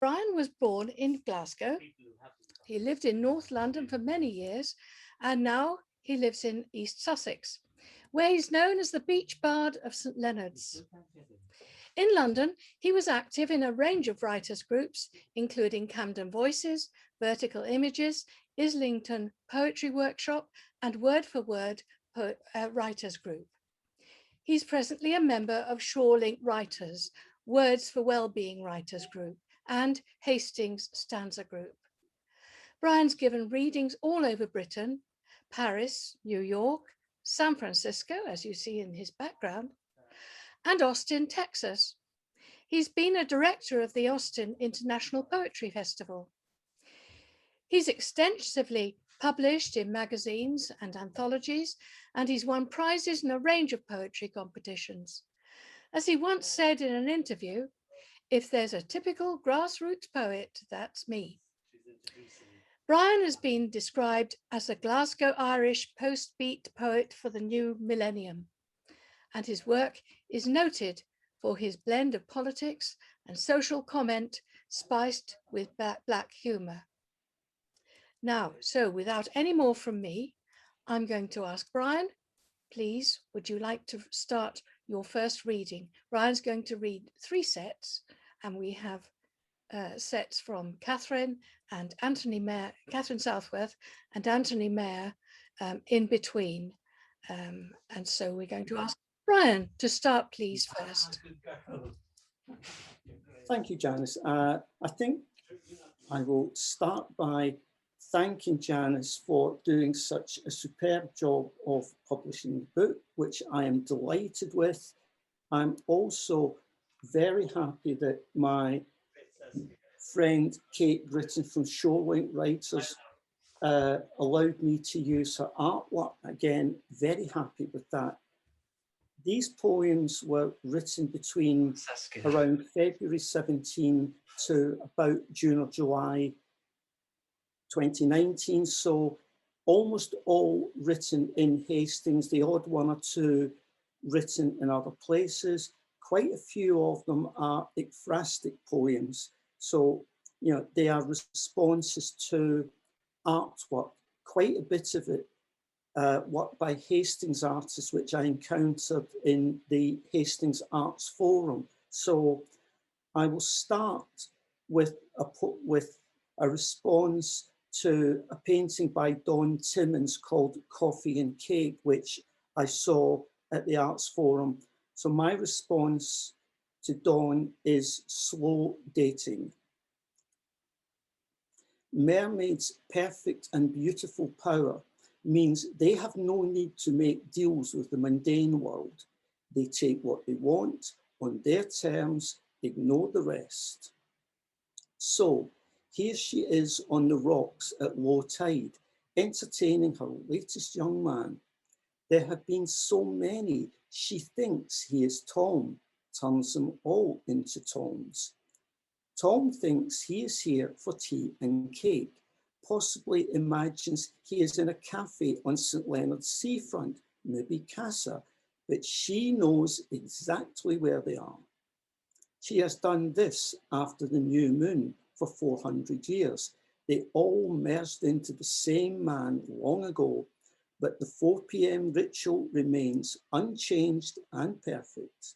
Brian was born in Glasgow. He lived in North London for many years, and now he lives in East Sussex, where he's known as the Beach Bard of St Leonard's. In London, he was active in a range of writers' groups, including Camden Voices, Vertical Images, Islington Poetry Workshop, and Word for Word Writers' Group. He's presently a member of Shorelink Writers, Words for Wellbeing Writers Group, and Hastings Stanza Group. Brian's given readings all over Britain, Paris, New York, San Francisco, as you see in his background, and Austin, Texas. He's been a director of the Austin International Poetry Festival. He's extensively published in magazines and anthologies, and he's won prizes in a range of poetry competitions. As he once said in an interview, "If there's a typical grassroots poet, that's me." Brian has been described as a Glasgow Irish post-beat poet for the new millennium, and his work is noted for his blend of politics and social comment spiced with black humour. Now, so without any more from me, I'm going to ask Brian, please, would you like to start your first reading? Brian's going to read 3 sets, and we have sets from Catherine and Anthony Mayer, Catherine Southworth and Anthony Mayer in between. And so we're going to ask Brian to start, please, first. Thank you, Janice. I think I will start by thanking Janice for doing such a superb job of publishing the book, which I am delighted with. I'm also very happy that my friend Kate Britton from Shorelink Writers allowed me to use her artwork. Again, very happy with that. These poems were written between around February 17 to about June or July 2019, so almost all written in Hastings, the odd one or two written in other places. Quite a few of them are ekphrastic poems, so you know they are responses to artwork, quite a bit of it work by Hastings artists, which I encountered in the Hastings Arts Forum. So I will start with a response to a painting by Don Timmins called Coffee and Cake, which I saw at the Arts Forum. So my response to Don is slow dating. Mermaids' perfect and beautiful power means they have no need to make deals with the mundane world. They take what they want on their terms, ignore the rest. So here she is on the rocks at low tide, entertaining her latest young man. There have been so many, she thinks he is Tom, turns them all into Toms. Tom thinks he is here for tea and cake, possibly imagines he is in a cafe on St Leonard's seafront, maybe Casa, but she knows exactly where they are. She has done this after the new moon for 400 years. They all merged into the same man long ago, but the 4 p.m. ritual remains unchanged and perfect.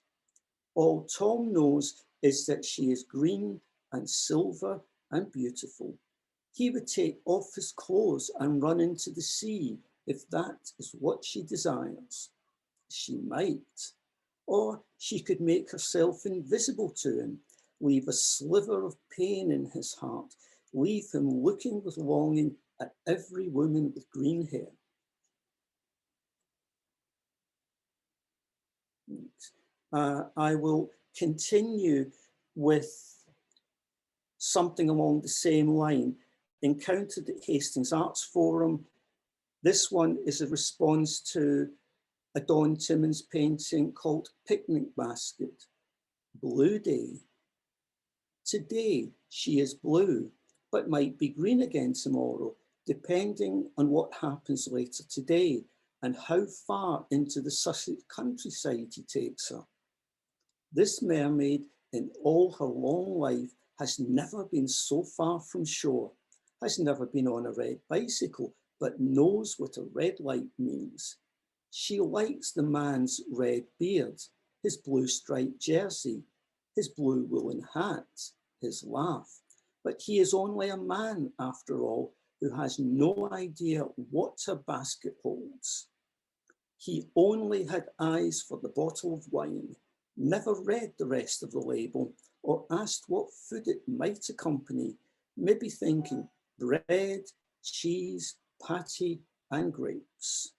All Tom knows is that she is green and silver and beautiful. He would take off his clothes and run into the sea if that is what she desires. She might. Or she could make herself invisible to him, leave a sliver of pain in his heart, leave him looking with longing at every woman with green hair. I will continue with something along the same line. Encountered at Hastings Arts Forum. This one is a response to a Don Timmins painting called Picnic Basket. Blue day. Today she is blue, but might be green again tomorrow, depending on what happens later today and how far into the Sussex countryside he takes her. This mermaid, in all her long life, has never been so far from shore, has never been on a red bicycle, but knows what a red light means. She likes the man's red beard, his blue striped jersey, his blue woolen hat, his laugh. But he is only a man, after all, who has no idea what a basket holds. He only had eyes for the bottle of wine, never read the rest of the label, or asked what food it might accompany, maybe thinking bread, cheese, patty, and grapes.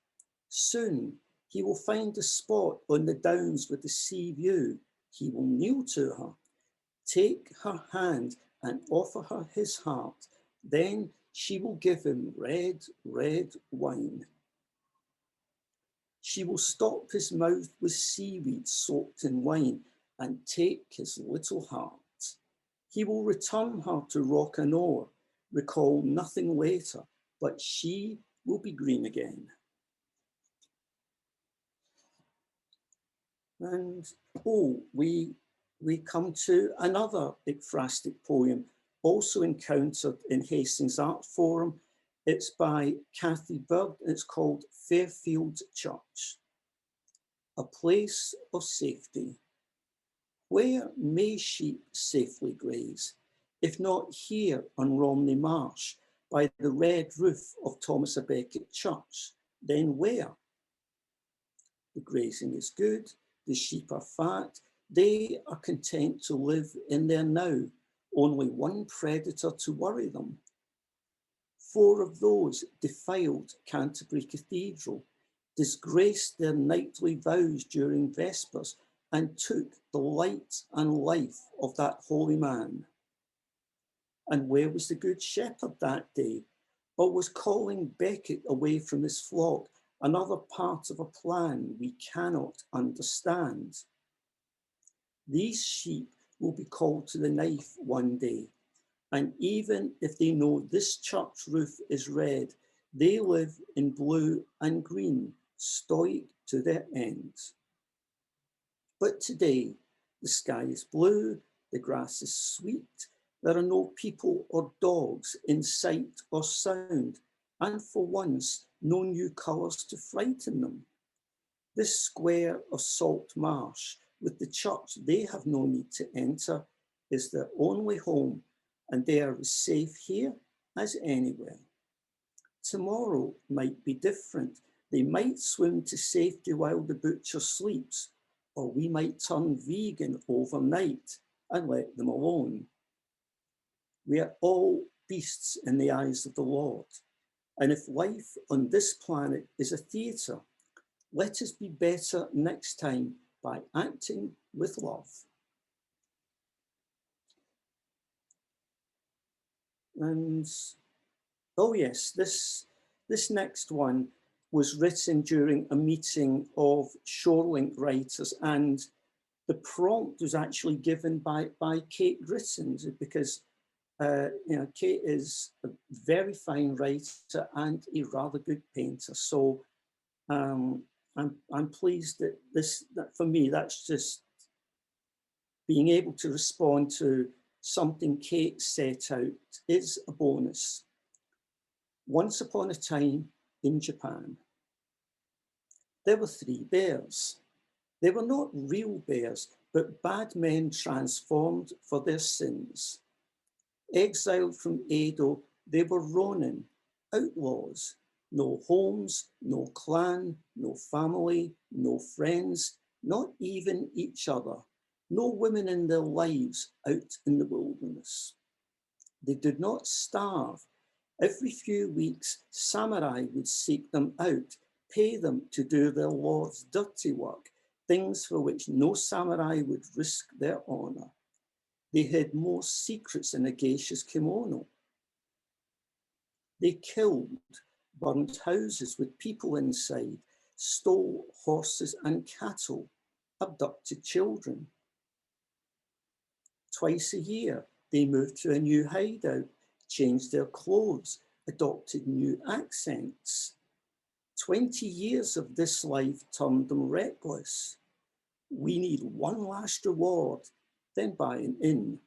Soon he will find a spot on the downs with the sea view. He will kneel to her, take her hand, and offer her his heart. Then she will give him red, red wine. She will stop his mouth with seaweed soaked in wine and take his little heart. He will return her to rock and oar, recall nothing later, but she will be green again. And we come to another ekphrastic poem, also encountered in Hastings Art Forum. It's by Cathy Bird. It's called Fairfield Church. A place of safety. Where may sheep safely graze, if not here on Romney Marsh, by the red roof of Thomas à Becket Church, then where? The grazing is good, the sheep are fat, they are content to live in their now, only one predator to worry them. 4 of those defiled Canterbury Cathedral, disgraced their nightly vows during Vespers, and took the light and life of that holy man. And where was the Good Shepherd that day? Or was calling Becket away from his flock another part of a plan we cannot understand? These sheep will be called to the knife one day, and even if they know this church roof is red, they live in blue and green, stoic to their end. But today, the sky is blue, the grass is sweet, there are no people or dogs in sight or sound, and for once, no new colours to frighten them. This square of salt marsh, with the church they have no need to enter, is their only home, and they are as safe here as anywhere. Tomorrow might be different. They might swim to safety while the butcher sleeps, or we might turn vegan overnight and let them alone. We are all beasts in the eyes of the Lord. And if life on this planet is a theatre, let us be better next time by acting with love. And oh yes, this next one was written during a meeting of Shorelink writers, and the prompt was actually given by Kate Gritton, because Kate is a very fine writer and a rather good painter. So I'm pleased that for me, that's just being able to respond to something Kate set out is a bonus. Once upon a time in Japan, there were 3 bears. They were not real bears, but bad men transformed for their sins. Exiled from Edo, they were Ronin, outlaws. No homes, no clan, no family, no friends, not even each other. No women in their lives out in the wilderness. They did not starve. Every few weeks, samurai would seek them out, pay them to do their lord's dirty work, things for which no samurai would risk their honor. They hid more secrets in a geisha's kimono. They killed, burned houses with people inside, stole horses and cattle, abducted children. Twice a year, they moved to a new hideout, changed their clothes, adopted new accents. 20 years of this life turned them reckless. We need one last reward, then buy an inn.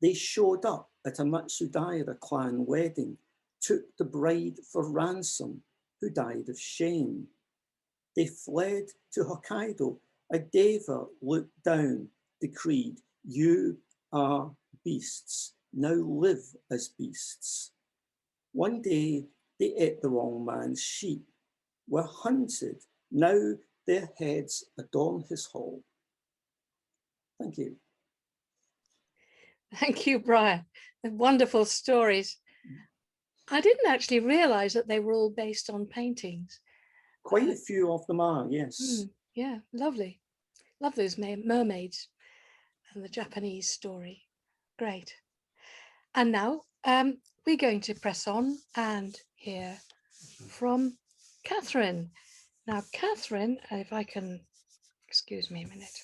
They showed up at a Matsudaira clan wedding, took the bride for ransom, who died of shame. They fled to Hokkaido. A deva looked down, decreed, "You are beasts, now live as beasts." One day they ate the wrong man's sheep, were hunted, now their heads adorn his hall. Thank you. Thank you, Brian. The wonderful stories. I didn't actually realize that they were all based on paintings. Quite a few of them are, yes. Yeah, lovely. Love those mermaids and the Japanese story. Great. And now we're going to press on and hear from Catherine. Now, Catherine, if I can, excuse me a minute.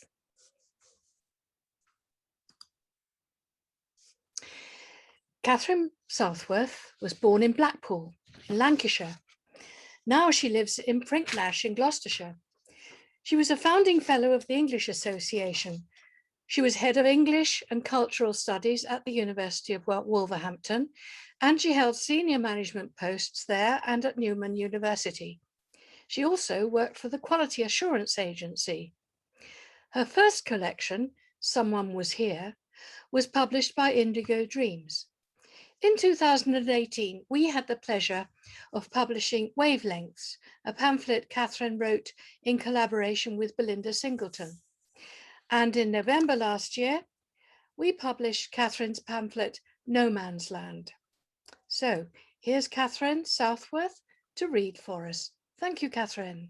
Catherine Southworth was born in Blackpool, in Lancashire. Now she lives in Prinknash in Gloucestershire. She was a founding fellow of the English Association. She was head of English and Cultural Studies at the University of Wolverhampton, and she held senior management posts there and at Newman University. She also worked for the Quality Assurance Agency. Her first collection, Someone Was Here, was published by Indigo Dreams. In 2018, we had the pleasure of publishing Wavelengths, a pamphlet Catherine wrote in collaboration with Belinda Singleton. And in November last year, we published Catherine's pamphlet, No Man's Land. So here's Catherine Southworth to read for us. Thank you, Catherine.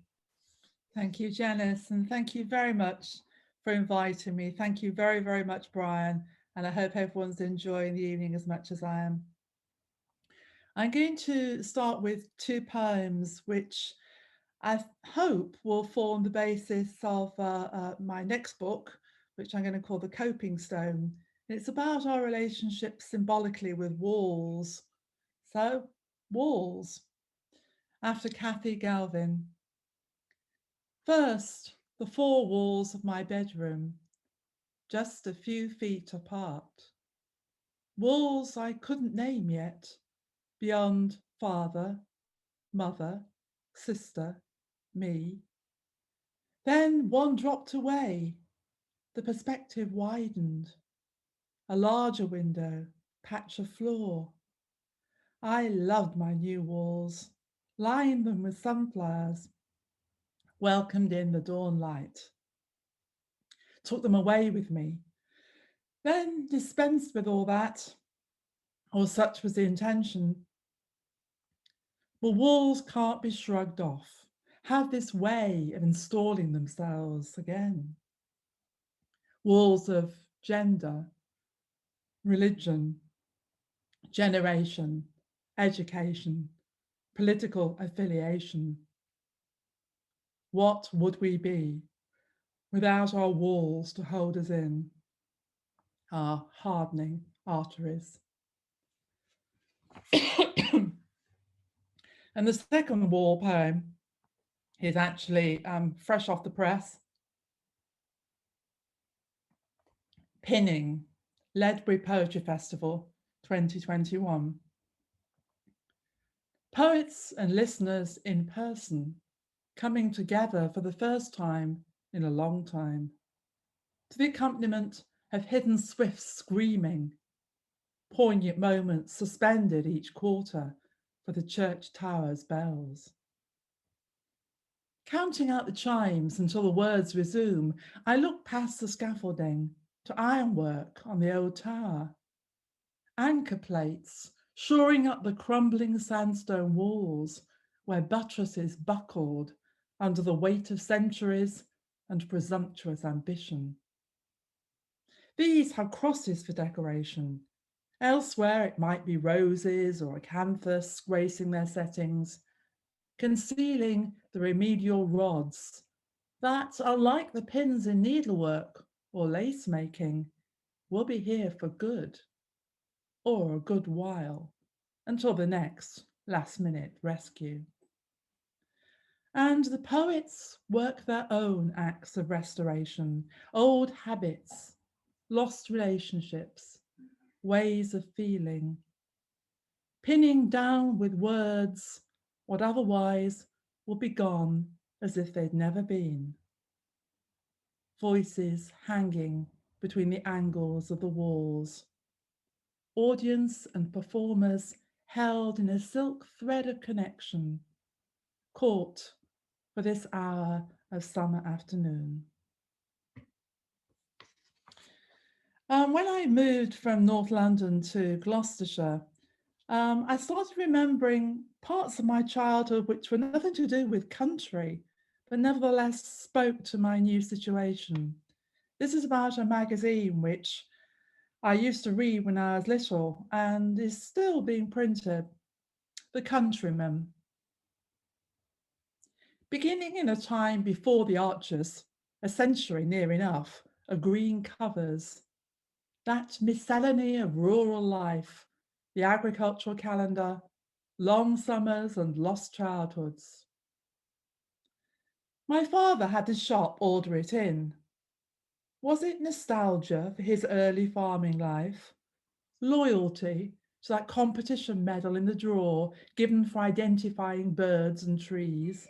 Thank you, Janice, and thank you very much for inviting me. Thank you very, very much, Brian, and I hope everyone's enjoying the evening as much as I am. I'm going to start with two poems which I hope will form the basis of my next book, which I'm going to call The Coping Stone. It's about our relationship symbolically with walls. So, walls. After Kathy Galvin. First, the four walls of my bedroom, just a few feet apart. Walls I couldn't name yet, beyond father, mother, sister, me. Then one dropped away. The perspective widened. A larger window, patch of floor. I loved my new walls, lined them with sunflowers, welcomed in the dawn light. Took them away with me. Then dispensed with all that, or such was the intention. But walls can't be shrugged off, have this way of installing themselves again. Walls of gender, religion, generation, education, political affiliation. What would we be without our walls to hold us in, our hardening arteries? And the second wall poem is actually fresh off the press. Pinning, Ledbury Poetry Festival 2021. Poets and listeners in person coming together for the first time in a long time, to the accompaniment of hidden swifts screaming, poignant moments suspended each quarter for the church tower's bells. Counting out the chimes until the words resume, I look past the scaffolding to ironwork on the old tower. Anchor plates shoring up the crumbling sandstone walls where buttresses buckled under the weight of centuries and presumptuous ambition. These have crosses for decoration. Elsewhere it might be roses or acanthus gracing their settings, concealing the remedial rods that, unlike the pins in needlework or lace making, will be here for good, or a good while, until the next last-minute rescue. And the poets work their own acts of restoration, old habits, lost relationships, ways of feeling, pinning down with words what otherwise would be gone as if they'd never been. Voices hanging between the angles of the walls. Audience and performers held in a silk thread of connection, caught for this hour of summer afternoon. When I moved from North London to Gloucestershire, I started remembering parts of my childhood which were nothing to do with country, but nevertheless spoke to my new situation. This is about a magazine which I used to read when I was little and is still being printed, The Countryman. Beginning in a time before the Archers, a century near enough, of green covers, that miscellany of rural life, the agricultural calendar, long summers and lost childhoods. My father had his shop order it in. Was it nostalgia for his early farming life? Loyalty to that competition medal in the drawer given for identifying birds and trees?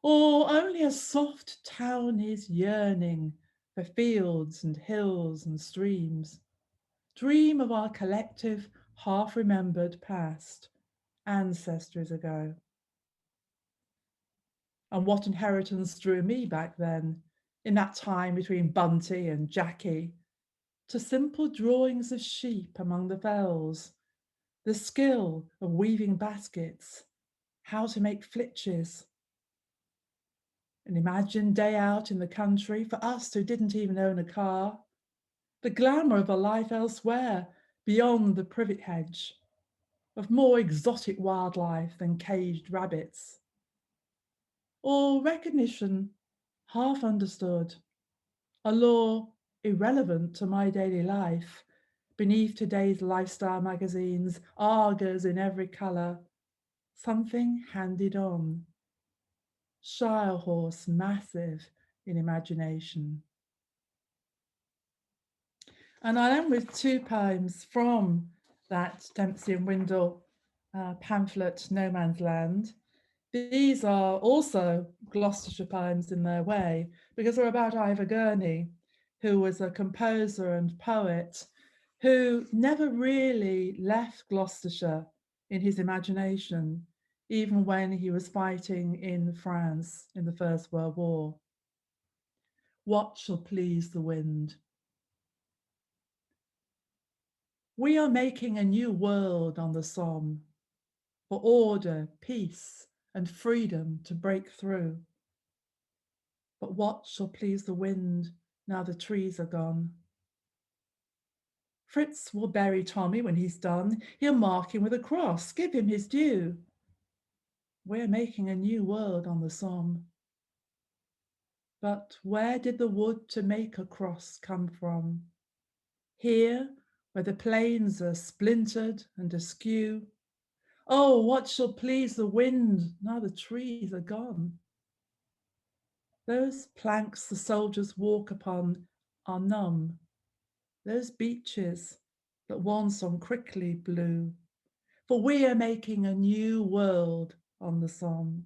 Or only a soft townie's yearning for fields and hills and streams? Dream of our collective, half-remembered past, ancestries ago. And what inheritance drew me back then, in that time between Bunty and Jackie, to simple drawings of sheep among the fells, the skill of weaving baskets, how to make flitches. An imagined day out in the country for us who didn't even own a car, the glamour of a life elsewhere beyond the privet hedge, of more exotic wildlife than caged rabbits. Or recognition, half understood, a law irrelevant to my daily life, beneath today's lifestyle magazines, argers in every colour, something handed on. Shire horse massive in imagination. And I end with two poems from that Dempsey and Windle pamphlet, No Man's Land. These are also Gloucestershire poems in their way, because they're about Ivor Gurney, who was a composer and poet who never really left Gloucestershire in his imagination, even when he was fighting in France in the First World War. What shall please the wind? We are making a new world on the Somme, for order, peace, and freedom to break through. But what shall please the wind now the trees are gone? Fritz will bury Tommy when he's done. He'll mark him with a cross, give him his due. We're making a new world on the Somme. But where did the wood to make a cross come from? Here, where the plains are splintered and askew. Oh, what shall please the wind now the trees are gone? Those planks the soldiers walk upon are numb. Those beaches that once on Crickley blew, for we are making a new world on the Somme.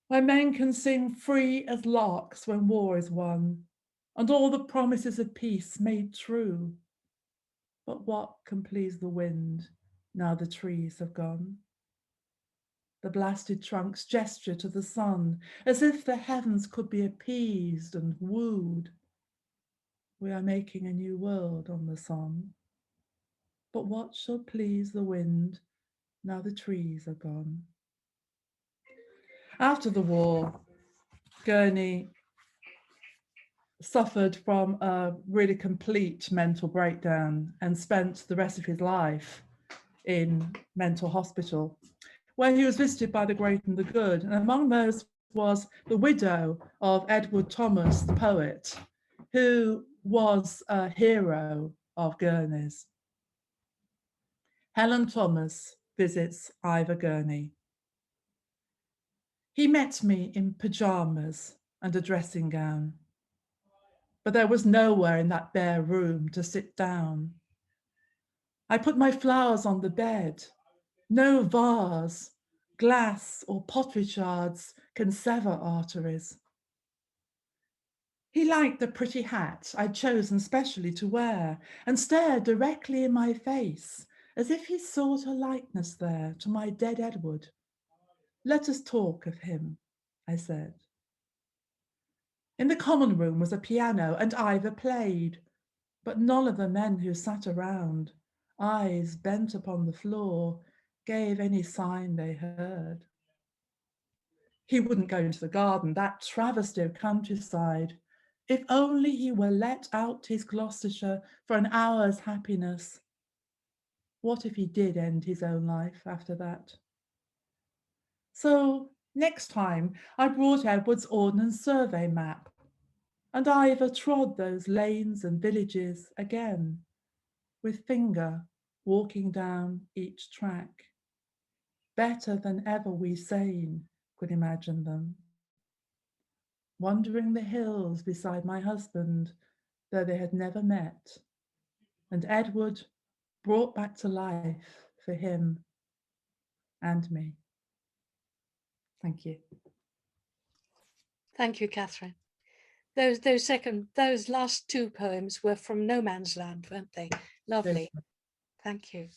Where men can sing free as larks when war is won, and all the promises of peace made true. But what can please the wind now the trees have gone? The blasted trunks gesture to the sun, as if the heavens could be appeased and wooed. We are making a new world on the Somme. But what shall please the wind now the trees are gone? After the war, Gurney suffered from a really complete mental breakdown and spent the rest of his life in mental hospital, where he was visited by the great and the good. And among those was the widow of Edward Thomas, the poet, who was a hero of Gurney's. Helen Thomas visits Ivor Gurney. He met me in pyjamas and a dressing gown. but there was nowhere in that bare room to sit down. I put my flowers on the bed. No vase, glass or pottery shards can sever arteries. He liked the pretty hat I'd chosen specially to wear and stared directly in my face as if he sought a likeness there to my dead Edward. Let us talk of him, I said. In the common room was a piano and Ivor played, but none of the men who sat around, eyes bent upon the floor, gave any sign they heard. He wouldn't go into the garden, that travesty of countryside. If only he were let out his Gloucestershire for an hour's happiness. What if he did end his own life after that? So next time I brought Edward's Ordnance Survey map, and Ivor trod those lanes and villages again, with finger walking down each track. Better than ever we sane could imagine them. Wandering the hills beside my husband, though they had never met, and Edward brought back to life for him and me. Thank you. Thank you, Catherine. Those last two poems were from No Man's Land, weren't they? Lovely. Thank you.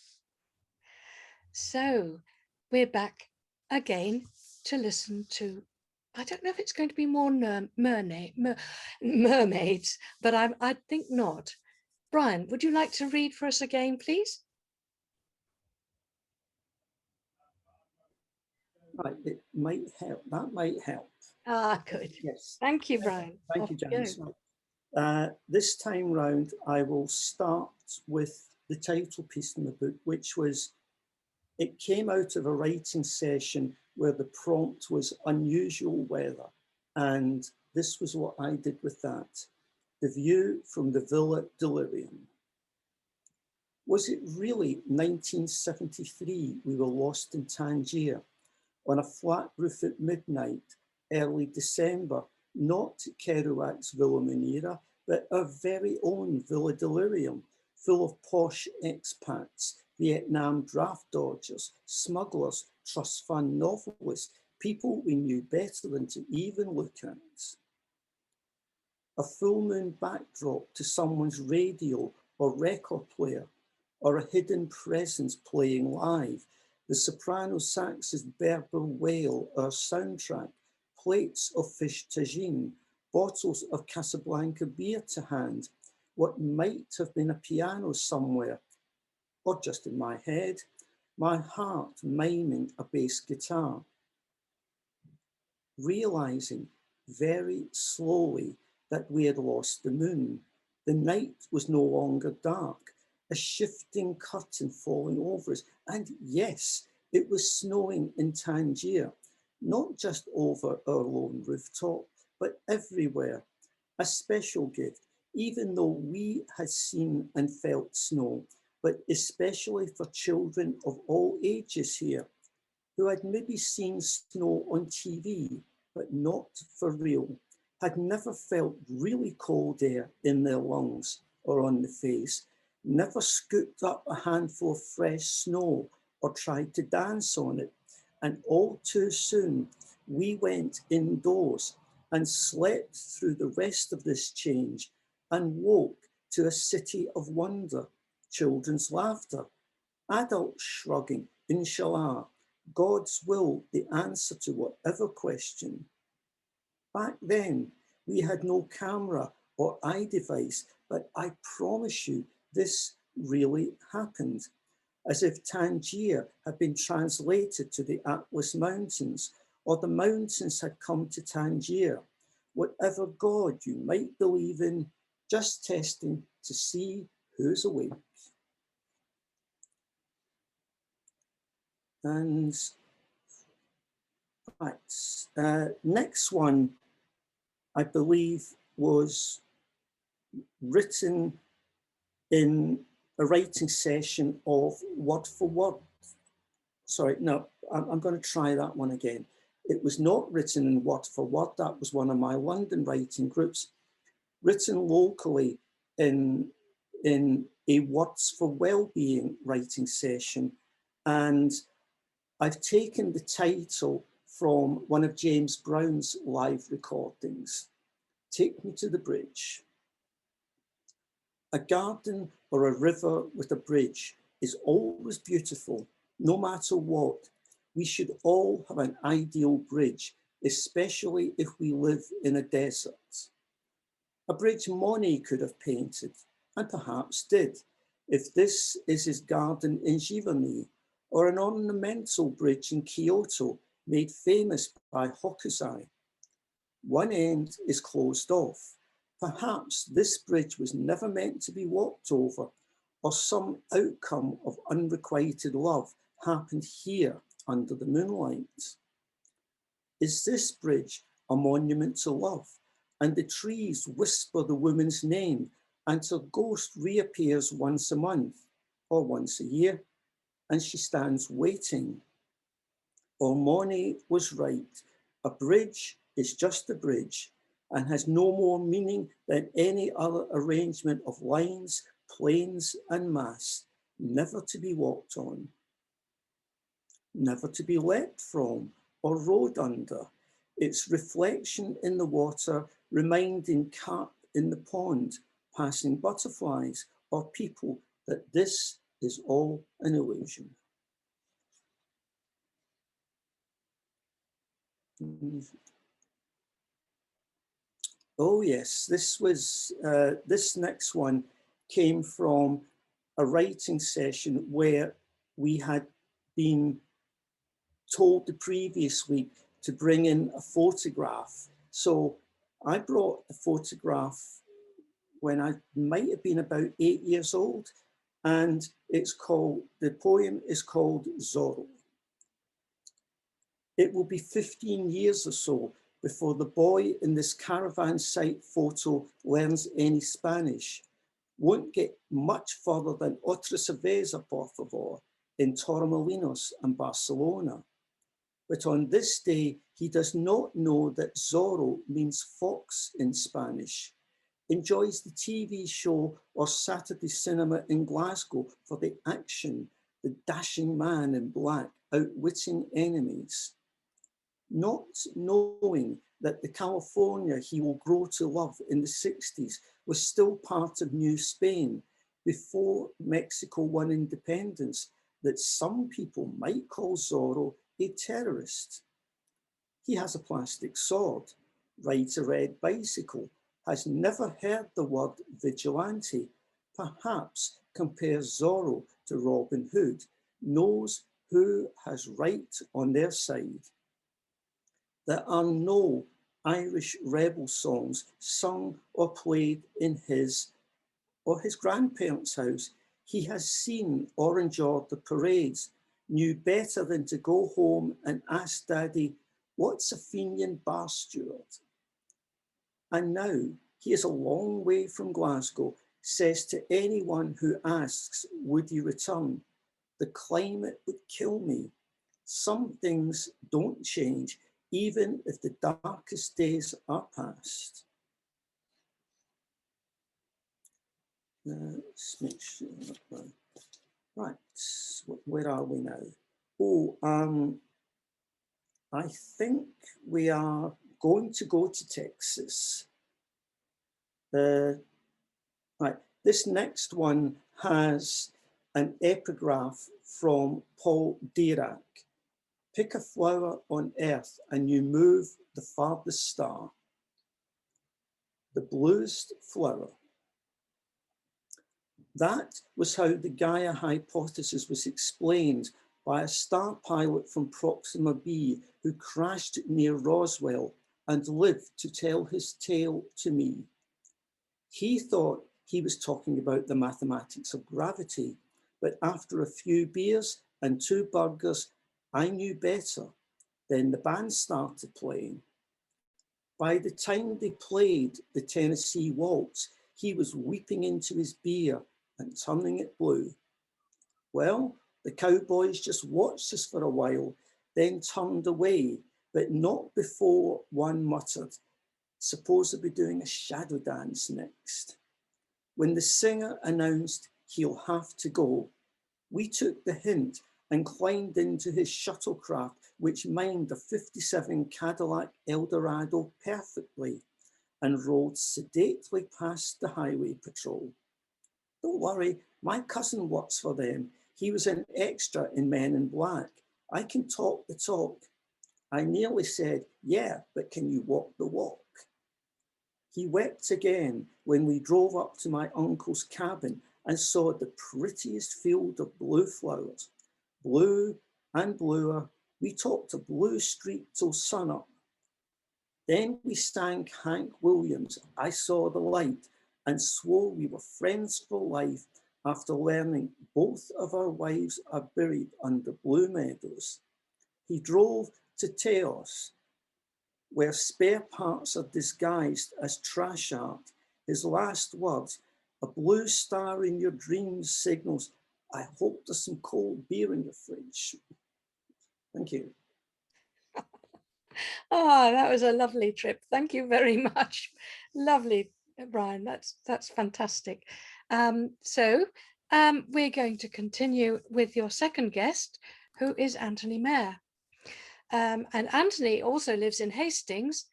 So we're back again to listen to, I don't know if it's going to be more mermaids, but I think not. Brian, would you like to read for us again, please? Right, it might help. That might help. Ah, good. Yes. Thank you, Brian. Thank you, Janice. This time round, I will start with the title piece in the book, which was, it came out of a writing session where the prompt was unusual weather. And this was what I did with that. The view from the villa Delirium. Was it really 1973 we were lost in Tangier on a flat roof at midnight, early December, not Kerouac's Villa Munira, but our very own Villa Delirium, full of posh expats, Vietnam draft dodgers, smugglers, trust fund novelists, people we knew better than to even look at. A full moon backdrop to someone's radio or record player, or a hidden presence playing live, the soprano sax's Berber wail, our soundtrack, plates of fish tagine, bottles of Casablanca beer to hand, what might have been a piano somewhere, or just in my head, my heart miming a bass guitar. Realizing very slowly that we had lost the moon. The night was no longer dark, a shifting curtain falling over us. And yes, it was snowing in Tangier, not just over our lone rooftop, but everywhere. A special gift, even though we had seen and felt snow, but especially for children of all ages here, who had maybe seen snow on TV, but not for real, had never felt really cold air in their lungs or on the face, never scooped up a handful of fresh snow or tried to dance on it. And all too soon, we went indoors and slept through the rest of this change and woke to a city of wonder, children's laughter, adults shrugging, inshallah, God's will, the answer to whatever question. Back then, we had no camera or iDevice, but I promise you, this really happened. As if Tangier had been translated to the Atlas Mountains, or the mountains had come to Tangier. Whatever God you might believe in, just testing to see who's awake. And right, next one, I believe, was written in a writing session of word for word. Sorry, no, I'm going to try that one again. It was not written in word for word. That was one of my London writing groups. written locally in a Words for Wellbeing writing session. And I've taken the title from one of James Brown's live recordings. Take me to the bridge. A garden or a river with a bridge is always beautiful, no matter what. We should all have an ideal bridge, especially if we live in a desert. A bridge Monet could have painted, and perhaps did, if this is his garden in Giverny, or an ornamental bridge in Kyoto made famous by Hokusai. One end is closed off. Perhaps this bridge was never meant to be walked over, or some outcome of unrequited love happened here under the moonlight. Is this bridge a monument to love? And the trees whisper the woman's name, and her ghost reappears once a month or once a year, and she stands waiting. Or Monet was right. A bridge is just a bridge and has no more meaning than any other arrangement of lines, planes, and masts, never to be walked on, never to be leapt from or rowed under. Its reflection in the water reminding carp in the pond, passing butterflies or people that this is all an illusion. Oh yes, this next one came from a writing session where we had been told the previous week to bring in a photograph. So I brought the photograph when I might have been about 8 years old, and the poem is called Zorro. It will be 15 years or so before the boy in this caravan site photo learns any Spanish. Won't get much further than otra cerveza, por favor, in Torremolinos and Barcelona. But on this day, he does not know that Zorro means fox in Spanish, enjoys the TV show or Saturday cinema in Glasgow for the action, the dashing man in black outwitting enemies. Not knowing that the California he will grow to love in the 60s was still part of New Spain before Mexico won independence, that some people might call Zorro a terrorist. He has a plastic sword, rides a red bicycle, has never heard the word vigilante, perhaps compares Zorro to Robin Hood, knows who has right on their side. There are no Irish rebel songs sung or played in his or his grandparents' house. He has seen or enjoyed the parades, knew better than to go home and ask Daddy, what's a Fenian bar steward? And now he is a long way from Glasgow, says to anyone who asks, would you return? The climate would kill me. Some things don't change, even if the darkest days are past. Let's make sure. Right, where are we now? Oh, I think we are going to go to Texas. Right, this next one has an epigraph from Paul Dirac. Pick a flower on earth and you move the farthest star. The bluest flower. That was how the Gaia hypothesis was explained by a star pilot from Proxima b who crashed near Roswell and lived to tell his tale to me. He thought he was talking about the mathematics of gravity, but after a few beers and 2 burgers, I knew better. Then the band started playing. By the time they played the Tennessee Waltz, he was weeping into his beer and turning it blue. Well, the cowboys just watched us for a while, then turned away, but not before one muttered, supposedly doing a shadow dance next. When the singer announced he'll have to go, we took the hint and climbed into his shuttlecraft, which mined the 57 Cadillac Eldorado perfectly, and rode sedately past the highway patrol. Don't worry, my cousin works for them. He was an extra in Men in Black. I can talk the talk. I nearly said, yeah, but can you walk the walk? He wept again when we drove up to my uncle's cabin and saw the prettiest field of blue flowers. Blue and bluer, we talked a blue street till sunup. Then we sang Hank Williams' I Saw the Light and swore we were friends for life after learning both of our wives are buried under blue meadows. He drove to Teos, where spare parts are disguised as trash art. His last words, a blue star in your dreams signals, I hope there's some cold beer in your fridge. Thank you. Oh, that was a lovely trip. Thank you very much. Lovely, Brian. That's fantastic. We're going to continue with your second guest, who is Anthony Mayer. And Anthony also lives in Hastings,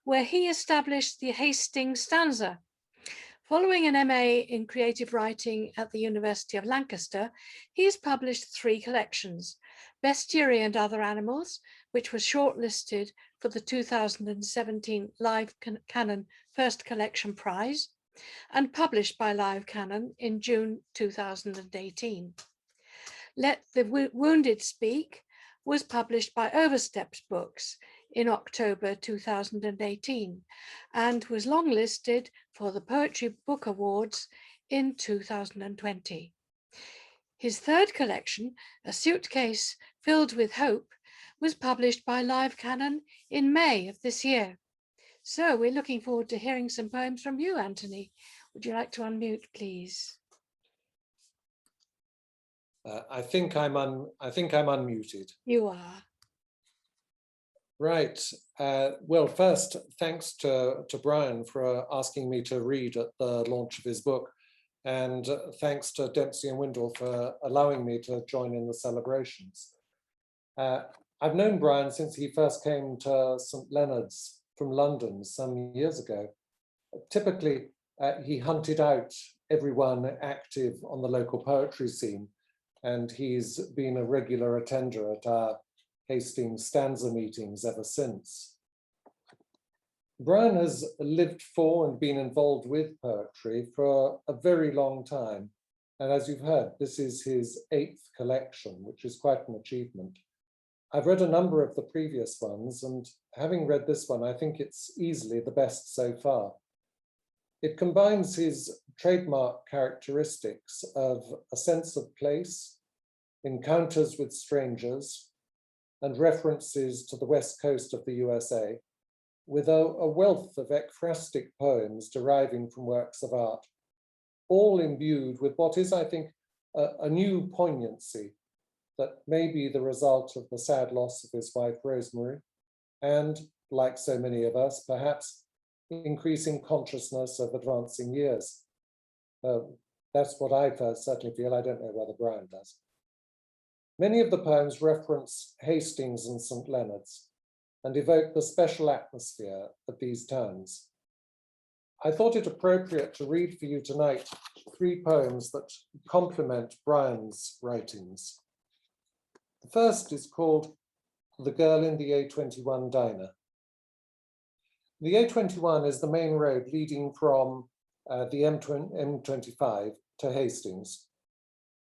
where he established the Hastings Stanza. Following an MA in creative writing at the University of Lancaster, he has published 3 collections: Bestiary and Other Animals, which was shortlisted for the 2017 Live Canon First Collection Prize, and published by Live Canon in June 2018. Let the Wounded Speak was published by Oversteps Books in October 2018 and was longlisted for the Poetry Book Awards in 2020. His third collection, A Suitcase Filled with Hope, was published by Live Canon in May of this year. So we're looking forward to hearing some poems from you, Anthony. Would you like to unmute, please? I think I'm unmuted. You are. Right. Well, first, thanks to Brian for asking me to read at the launch of his book, and thanks to Dempsey and Windle for allowing me to join in the celebrations. I've known Brian since he first came to St. Leonard's from London some years ago. Typically, he hunted out everyone active on the local poetry scene, and he's been a regular attender at our Hastings stanza meetings ever since. Brian has lived for and been involved with poetry for a very long time. And as you've heard, this is his 8th collection, which is quite an achievement. I've read a number of the previous ones, and having read this one, I think it's easily the best so far. It combines his trademark characteristics of a sense of place, encounters with strangers, and references to the west coast of the USA, with a wealth of ekphrastic poems deriving from works of art, all imbued with what is, I think, a new poignancy that may be the result of the sad loss of his wife, Rosemary, and, like so many of us, perhaps increasing consciousness of advancing years. That's what I certainly feel. I don't know whether Brian does. Many of the poems reference Hastings and St. Leonard's and evoke the special atmosphere of these towns. I thought it appropriate to read for you tonight 3 poems that complement Brian's writings. The first is called The Girl in the A21 Diner. The A21 is the main road leading from the M25 to Hastings,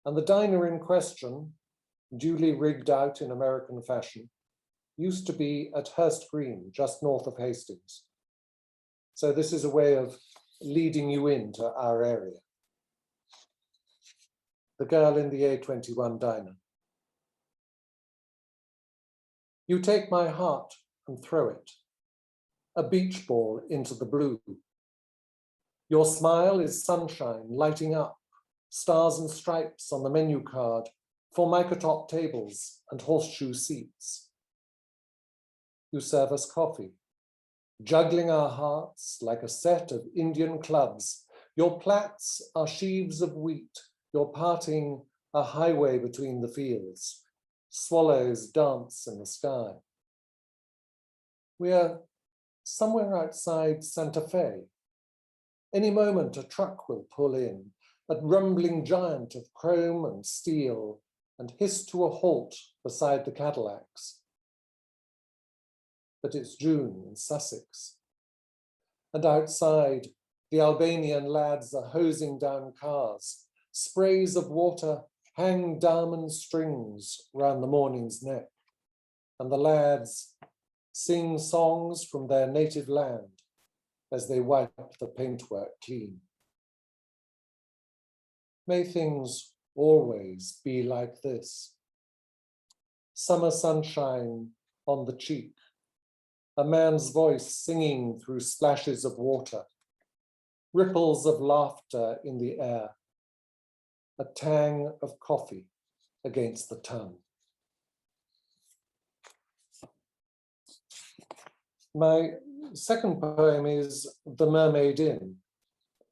and the diner in question, duly rigged out in American fashion, used to be at Hurst Green, just north of Hastings. So this is a way of leading you into our area. The Girl in the A21 Diner. You take my heart and throw it, a beach ball into the blue. Your smile is sunshine lighting up, stars and stripes on the menu card, formica top tables and horseshoe seats. You serve us coffee, juggling our hearts like a set of Indian clubs. Your plats are sheaves of wheat, your parting a highway between the fields. Swallows dance in the sky. We are somewhere outside Santa Fe. Any moment a truck will pull in, a rumbling giant of chrome and steel, and hiss to a halt beside the Cadillacs. But it's June in Sussex. And outside, the Albanian lads are hosing down cars. Sprays of water hang diamond strings round the morning's neck. And the lads sing songs from their native land as they wipe the paintwork clean. May things always be like this. Summer sunshine on the cheek, a man's voice singing through splashes of water, ripples of laughter in the air, a tang of coffee against the tongue. My second poem is The Mermaid Inn,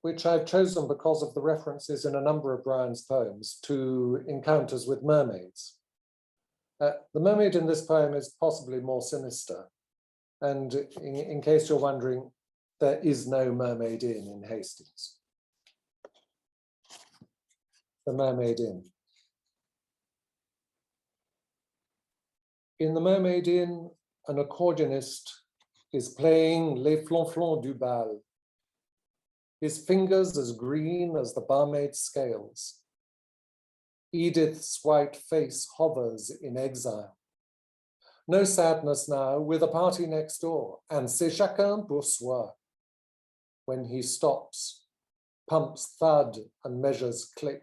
which I've chosen because of the references in a number of Brian's poems to encounters with mermaids. The mermaid in this poem is possibly more sinister. And in case you're wondering, there is no Mermaid Inn in Hastings. The Mermaid Inn. In the Mermaid Inn, an accordionist is playing Les Flonflons du Bal. His fingers as green as the barmaid's scales. Edith's white face hovers in exile. No sadness now, with a party next door, and c'est chacun pour soi. When he stops, pumps thud and measures click.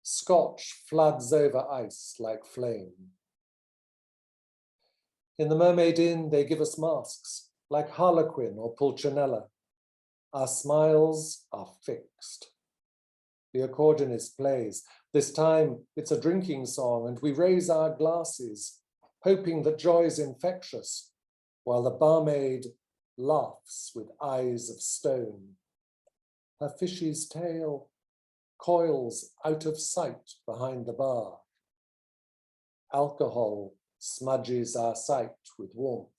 Scotch floods over ice like flame. In the Mermaid Inn, they give us masks, like Harlequin or Pulcinella. Our smiles are fixed. The accordionist plays. This time, it's a drinking song, and we raise our glasses, hoping that joy's infectious, while the barmaid laughs with eyes of stone. Her fish's tail coils out of sight behind the bar. Alcohol smudges our sight with warmth.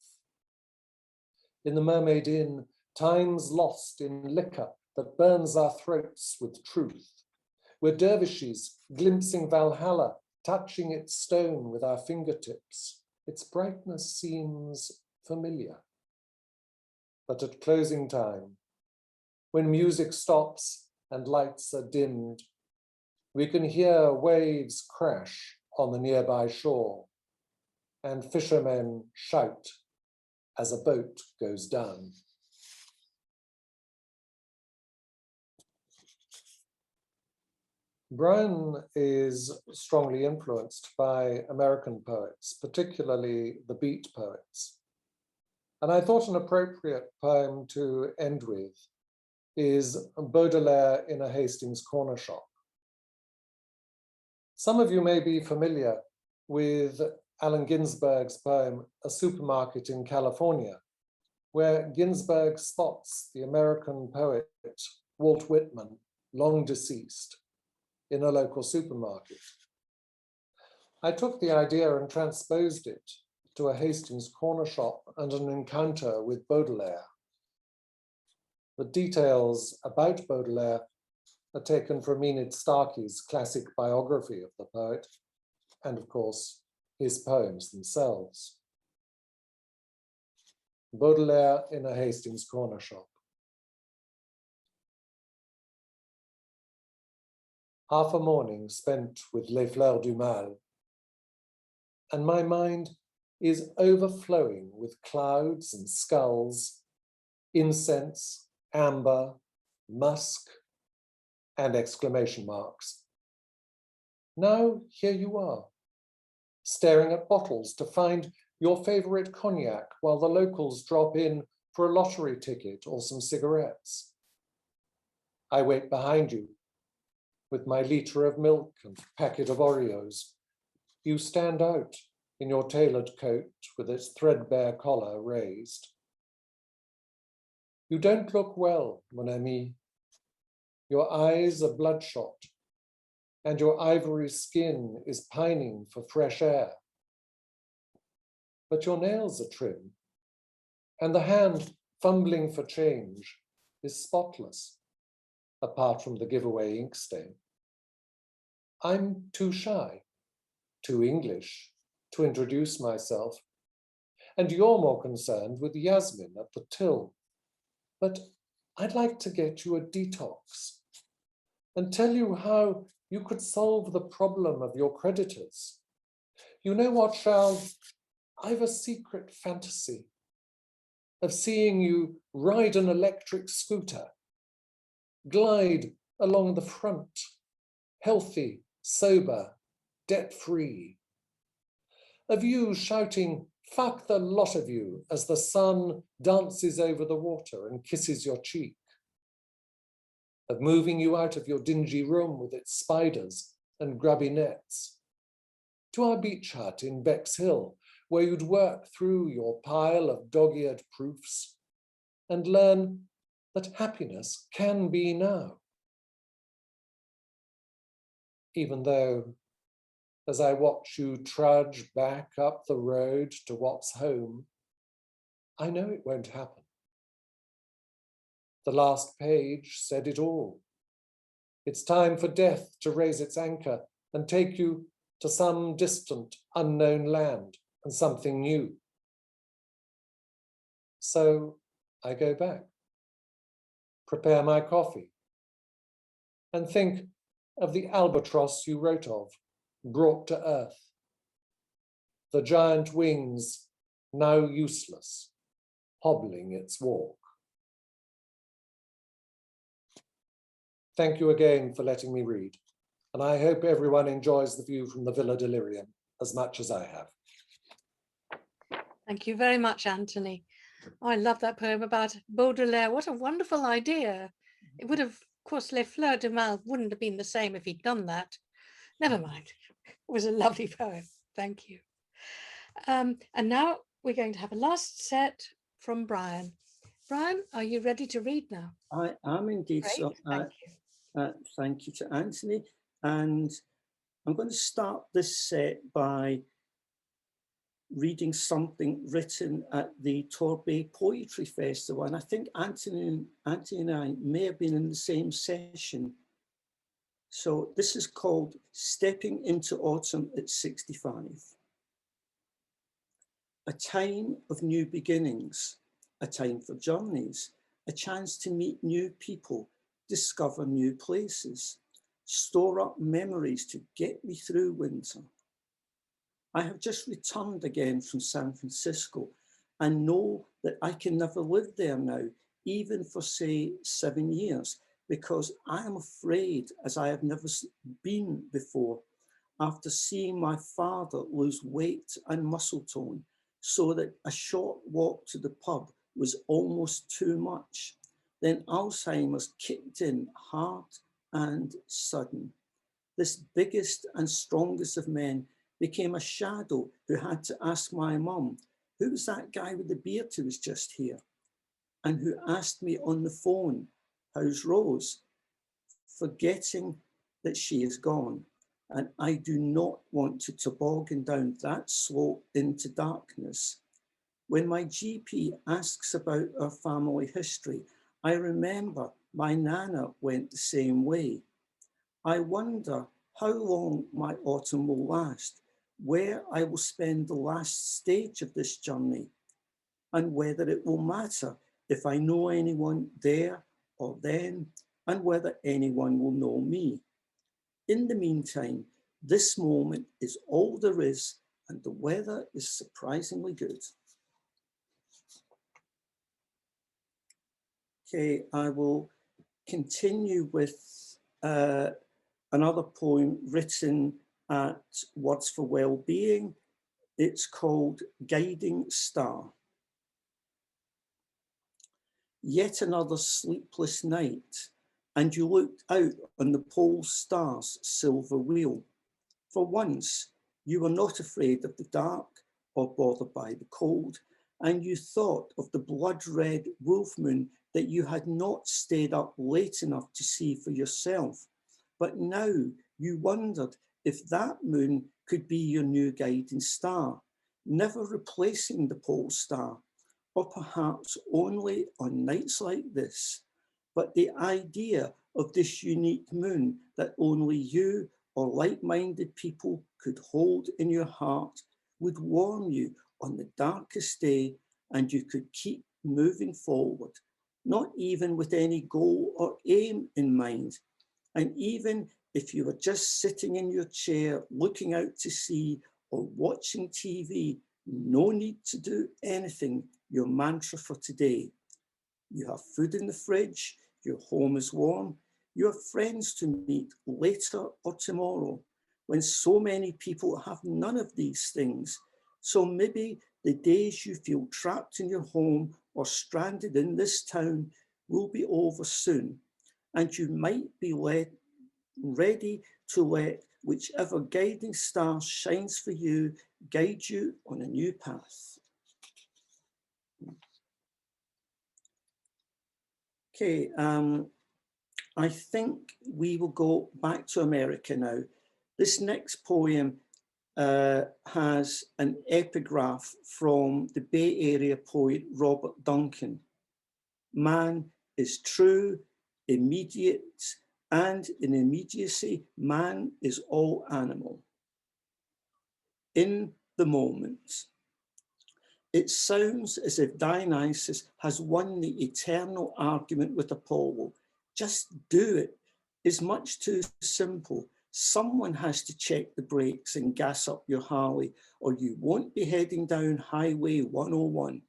In the Mermaid Inn, time's lost in liquor that burns our throats with truth. We're dervishes glimpsing Valhalla, touching its stone with our fingertips. Its brightness seems familiar. But at closing time, when music stops and lights are dimmed, we can hear waves crash on the nearby shore and fishermen shout as a boat goes down. Brian is strongly influenced by American poets, particularly the beat poets. And I thought an appropriate poem to end with is Baudelaire in a Hastings corner shop. Some of you may be familiar with Allen Ginsberg's poem, A Supermarket in California, where Ginsberg spots the American poet Walt Whitman, long deceased, in a local supermarket. I took the idea and transposed it to a Hastings corner shop and an encounter with Baudelaire. The details about Baudelaire are taken from Enid Starkey's classic biography of the poet, and of course, his poems themselves. Baudelaire in a Hastings corner shop. Half a morning spent with Les Fleurs du Mal, and my mind is overflowing with clouds and skulls, incense, amber, musk, and exclamation marks. Now here you are, staring at bottles to find your favorite cognac while the locals drop in for a lottery ticket or some cigarettes. I wait behind you with my liter of milk and packet of Oreos. You stand out in your tailored coat with its threadbare collar raised. You don't look well, mon ami. Your eyes are bloodshot, and your ivory skin is pining for fresh air. But your nails are trim, and the hand fumbling for change is spotless, apart from the giveaway ink stain. I'm too shy, too English, to introduce myself, and you're more concerned with Yasmin at the till. But I'd like to get you a detox and tell you how you could solve the problem of your creditors. You know what, Charles? I've a secret fantasy of seeing you ride an electric scooter, glide along the front, healthy, sober, debt-free. Of you shouting, "Fuck the lot of you," as the sun dances over the water and kisses your cheek. Of moving you out of your dingy room with its spiders and grubby nets, to our beach hut in Bexhill, where you'd work through your pile of dog-eared proofs and learn that happiness can be now. Even though, as I watch you trudge back up the road to what's home, I know it won't happen. The last page said it all. It's time for death to raise its anchor and take you to some distant, unknown land and something new. So I go back, prepare my coffee, and think of the albatross you wrote of, brought to earth. The giant wings, now useless, hobbling its walk. Thank you again for letting me read, and I hope everyone enjoys the view from the Villa Delirium as much as I have. Thank you very much, Anthony. Oh, I love that poem about Baudelaire. What a wonderful idea. It would have, of course, Les Fleurs de Mal wouldn't have been the same if he'd done that. Never mind. It was a lovely poem. Thank you. And now we're going to have a last set from Brian. Brian, are you ready to read now? I am indeed. Great, So, thank you. thank you to Anthony. And I'm going to start this set by reading something written at the Torbay Poetry Festival. And I think Anthony and I may have been in the same session. So this is called Stepping into Autumn at 65. A time of new beginnings, a time for journeys, a chance to meet new people, discover new places, store up memories to get me through winter. I have just returned again from San Francisco and know that I can never live there now, even for say 7 years, because I am afraid, as I have never been before, after seeing my father lose weight and muscle tone, so that a short walk to the pub was almost too much. Then Alzheimer's kicked in hard and sudden. This biggest and strongest of men became a shadow who had to ask my mum, who was that guy with the beard who was just here? And who asked me on the phone, how's Rose? Forgetting that she is gone. And I do not want to toboggan down that slope into darkness. When my GP asks about our family history, I remember my Nana went the same way. I wonder how long my autumn will last, where I will spend the last stage of this journey, and whether it will matter if I know anyone there or then, and whether anyone will know me. In the meantime, this moment is all there is, and the weather is surprisingly good. Okay, I will continue with another poem written at Words for Wellbeing. It's called Guiding Star. Yet another sleepless night, and you looked out on the pole star's silver wheel. For once, you were not afraid of the dark or bothered by the cold, and you thought of the blood-red wolf moon that you had not stayed up late enough to see for yourself. But now you wondered if that moon could be your new guiding star, never replacing the pole star, or perhaps only on nights like this. But the idea of this unique moon that only you or like-minded people could hold in your heart would warm you on the darkest day, and you could keep moving forward, not even with any goal or aim in mind. And even if you were just sitting in your chair, looking out to sea or watching TV, no need to do anything, your mantra for today. You have food in the fridge, your home is warm, you have friends to meet later or tomorrow, when so many people have none of these things. So maybe the days you feel trapped in your home or stranded in this town will be over soon, and you might be ready to let whichever guiding star shines for you guide you on a new path. Okay, I think we will go back to America now. This next poem has an epigraph from the Bay Area poet Robert Duncan. Man is true, immediate, and in immediacy, man is all animal. In the moment. It sounds as if Dionysus has won the eternal argument with Apollo. Just do it is much too simple. Someone has to check the brakes and gas up your Harley, or you won't be heading down Highway 101.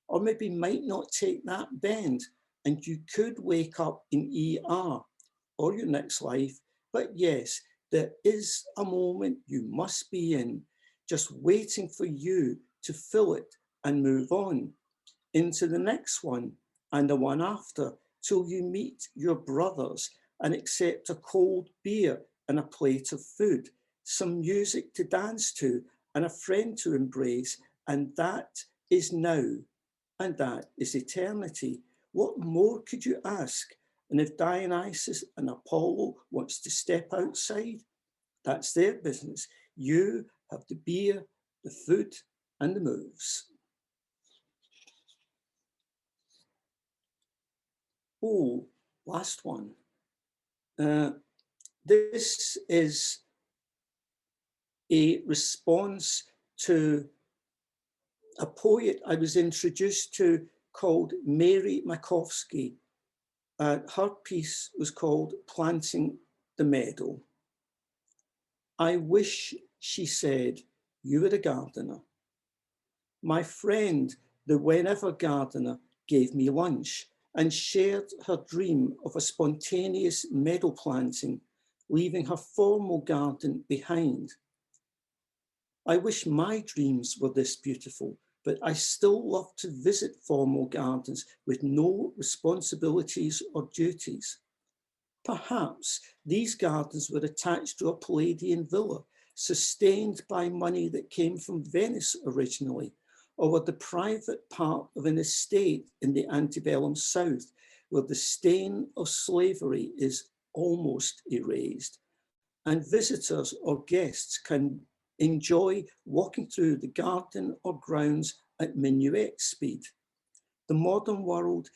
Or maybe might not take that bend, and you could wake up in ER or your next life. But yes, there is a moment you must be in, just waiting for you to fill it and move on into the next one and the one after, till you meet your brothers and accept a cold beer and a plate of food, some music to dance to and a friend to embrace. And that is now, and that is eternity. What more could you ask? And if Dionysus and Apollo wants to step outside, that's their business. You have the beer, the food, and the moves. Oh, last one. This is a response to a poet I was introduced to called Mary Makovsky. Her piece was called Planting the Meadow. I wish, she said, you were a gardener. My friend, the whenever gardener, gave me lunch and shared her dream of a spontaneous meadow planting, leaving her formal garden behind. I wish my dreams were this beautiful, but I still love to visit formal gardens with no responsibilities or duties. Perhaps these gardens were attached to a Palladian villa, sustained by money that came from Venice originally, or were the private part of an estate in the antebellum South, where the stain of slavery is almost erased, and visitors or guests can enjoy walking through the garden or grounds at minuet speed. The modern world,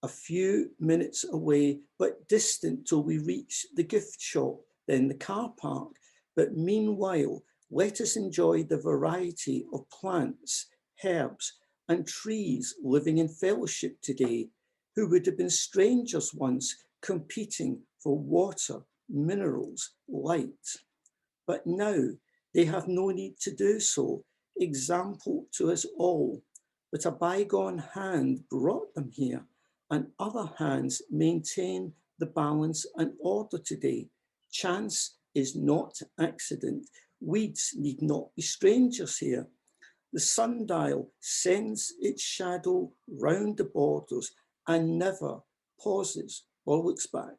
a few minutes away, but distant till we reach the gift shop, then the car park. But meanwhile, let us enjoy the variety of plants, herbs, and trees living in fellowship today, who would have been strangers once, competing for water, minerals, light. But now they have no need to do so, example to us all. But a bygone hand brought them here, and other hands maintain the balance and order today. Chance is not accident. Weeds need not be strangers here. The sundial sends its shadow round the borders and never pauses or looks back.